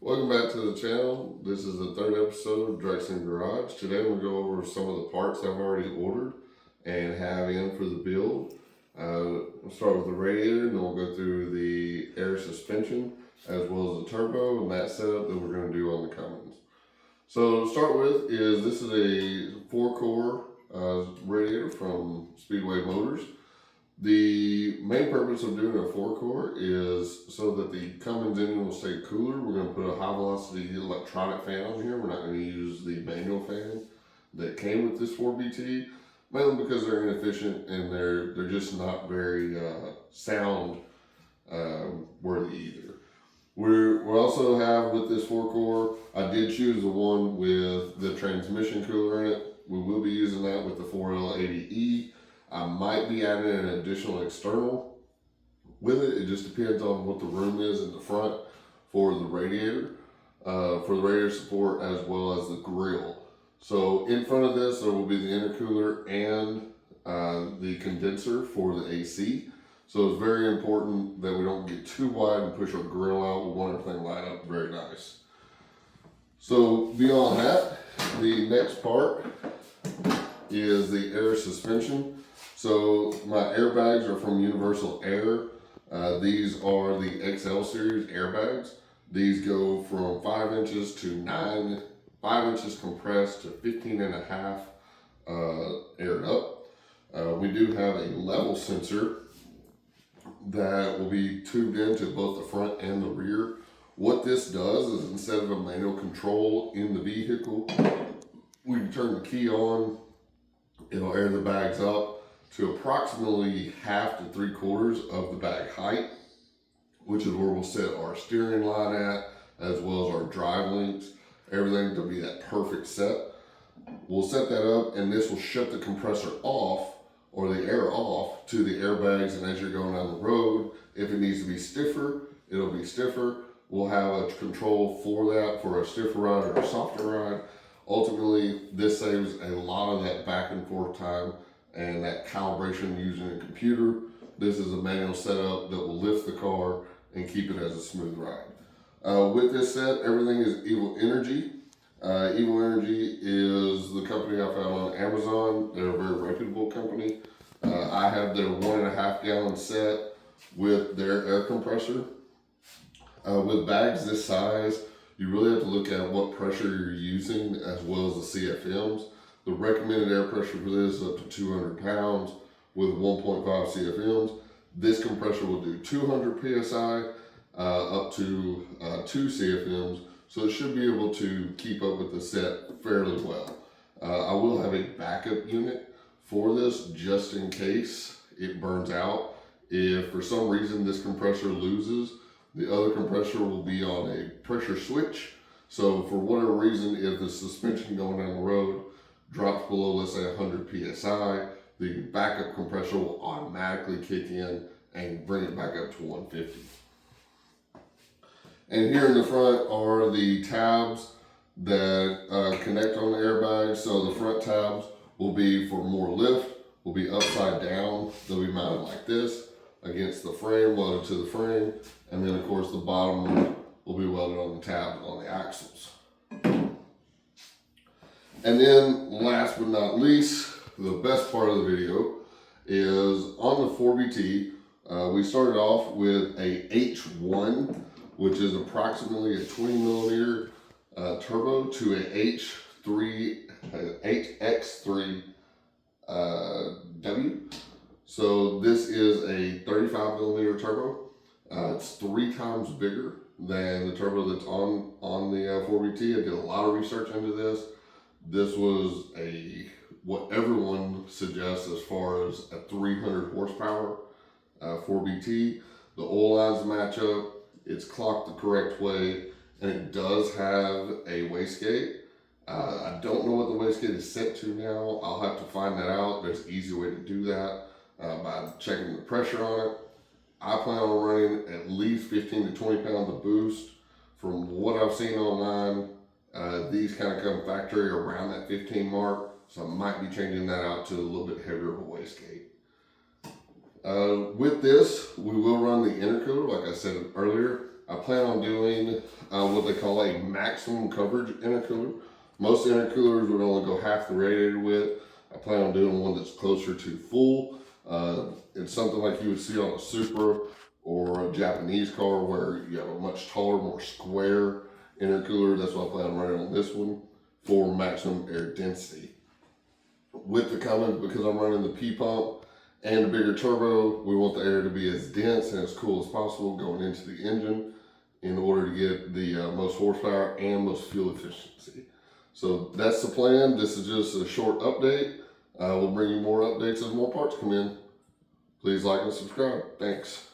Welcome back to the channel. This is the third episode of Drexen Garage. Today I'm going to go over some of the parts I've already ordered and have in for the build. We'll start with the radiator, and then we'll go through the air suspension as well as the turbo and that setup that we're going to do on the Cummins. So to start with is this is a 4-core radiator from Speedway Motors. The main purpose of doing a 4-core is so that the Cummins engine will stay cooler. We're going to put a high velocity electronic fan on here. We're not going to use the manual fan that came with this 4BT, mainly because they're inefficient and they're just not very sound worthy either. We also have with this 4-core, I did choose the one with the transmission cooler in it. We will be using that with the 4L80E. I might be adding an additional external with it. It just depends on what the room is in the front for the radiator support as well as the grill. So in front of this, there will be the intercooler and the condenser for the AC. So it's very important that we don't get too wide and push our grill out. We want everything lined up very nice. So beyond that, the next part is the air suspension. So my airbags are from Universal Air. These are the XL series airbags. These go from 5 inches to 5 inches compressed to 15.5 aired up. We do have a level sensor that will be tubed into both the front and the rear. What this does is instead of a manual control in the vehicle, we can turn the key on, it'll air the bags up to approximately 1/2 to 3/4 of the bag height, which is where we'll set our steering line at, as well as our drive links, everything to be that perfect set. We'll set that up, and this will shut the compressor off, or the air off, to the airbags, and as you're going down the road, if it needs to be stiffer, it'll be stiffer. We'll have a control for that, for a stiffer ride or a softer ride. Ultimately, this saves a lot of that back and forth time and that calibration using a computer. This is a manual setup that will lift the car and keep it as a smooth ride. With this set, everything is Evil Energy. Evil Energy is the company I found on Amazon. They're a very reputable company. I have their 1.5 gallon set with their air compressor. With bags this size, you really have to look at what pressure you're using as well as the CFMs. The recommended air pressure for this is up to 200 pounds with 1.5 CFMs. This compressor will do 200 PSI up to 2 CFMs, so it should be able to keep up with the set fairly well. I will have a backup unit for this just in case it burns out. If for some reason this compressor loses, the other compressor will be on a pressure switch. So for whatever reason, if the suspension going down the road drops below, let's say 100 PSI, the backup compressor will automatically kick in and bring it back up to 150. And here in the front are the tabs that connect on the airbags. So the front tabs will be for more lift, will be upside down. They'll be mounted like this against the frame, welded to the frame. And then of course the bottom one will be welded on the tabs on the axles. And then last but not least, the best part of the video is on the 4BT, we started off with a H1, which is approximately a 20 millimeter turbo to a HX3 W. So this is a 35 millimeter turbo. It's 3 times bigger than the turbo that's on the 4BT. I did a lot of research into this. This was what everyone suggests as far as a 300 horsepower 4BT. The oil lines match up. It's clocked the correct way, and it does have a wastegate. I don't know what the wastegate is set to now. I'll have to find that out. There's an easy way to do that by checking the pressure on it. I plan on running at least 15 to 20 pounds of boost. From what I've seen online, these kind of come factory around that 15 mark, so I might be changing that out to a little bit heavier of a wastegate. With this, we will run the intercooler, like I said earlier. I plan on doing what they call a maximum coverage intercooler. Most intercoolers would only go half the radiator width. I plan on doing one that's closer to full. It's something like you would see on a Supra or a Japanese car where you have a much taller, more square intercooler. That's what I plan on running on this one for maximum air density. With the Cummins, because I'm running the P pump and the bigger turbo, we want the air to be as dense and as cool as possible going into the engine in order to get the most horsepower and most fuel efficiency. So that's the plan. This is just a short update. We'll bring you more updates as more parts come in. Please like and subscribe. Thanks.